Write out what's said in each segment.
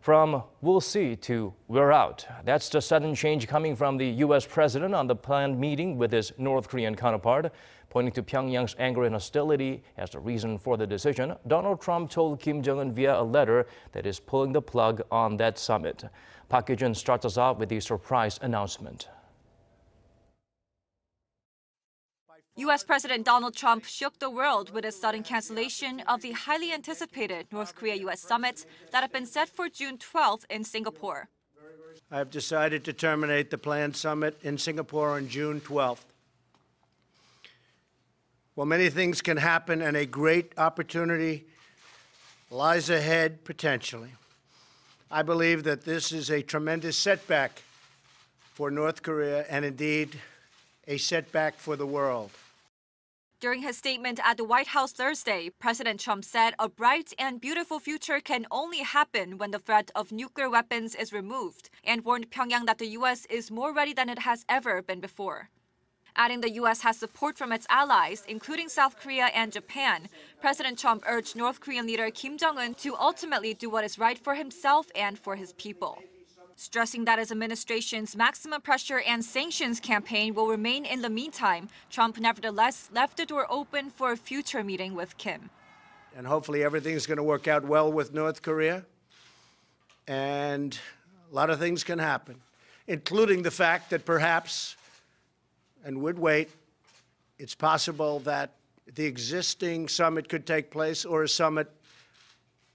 From "we'll see" to "we're out." That's the sudden change coming from the U.S. president on the planned meeting with his North Korean counterpart. Pointing to Pyongyang's anger and hostility as the reason for the decision, Donald Trump told Kim Jong-un via a letter that is pulling the plug on that summit. Park Hye-jun starts us off with the surprise announcement. U.S. President Donald Trump shook the world with a sudden cancellation of the highly anticipated North Korea-U.S. summit that had been set for June 12th in Singapore. I have decided to terminate the planned summit in Singapore on June 12th. Well, many things can happen, and a great opportunity lies ahead potentially. I believe that this is a tremendous setback for North Korea and indeed a setback for the world. During his statement at the White House Thursday, President Trump said a bright and beautiful future can only happen when the threat of nuclear weapons is removed, and warned Pyongyang that the U.S. is more ready than it has ever been before. Adding the U.S. has support from its allies, including South Korea and Japan, President Trump urged North Korean leader Kim Jong-un to ultimately do what is right for himself and for his people. Stressing that his administration's maximum pressure and sanctions campaign will remain in the meantime, Trump nevertheless left the door open for a future meeting with Kim. And hopefully everything's going to work out well with North Korea. And a lot of things can happen, including the fact that perhaps, and would wait, it's possible that the existing summit could take place or a summit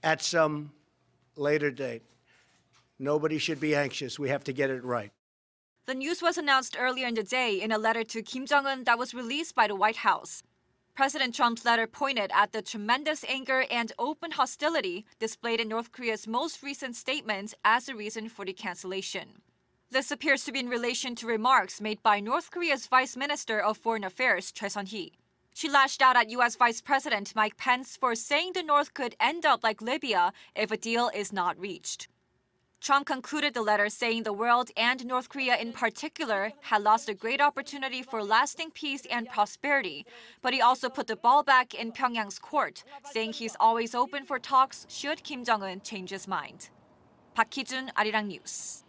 at some later date. Nobody should be anxious. We have to get it right. The news was announced earlier in the day in a letter to Kim Jong-un that was released by the White House. President Trump's letter pointed at the tremendous anger and open hostility displayed in North Korea's most recent statement as the reason for the cancellation. This appears to be in relation to remarks made by North Korea's Vice Minister of Foreign Affairs, Choi Sun-hee. She lashed out at U.S. Vice President Mike Pence for saying the North could end up like Libya if a deal is not reached. Trump concluded the letter saying the world, and North Korea in particular, had lost a great opportunity for lasting peace and prosperity. But he also put the ball back in Pyongyang's court, saying he's always open for talks should Kim Jong-un change his mind. Park Hye-jun, Arirang News.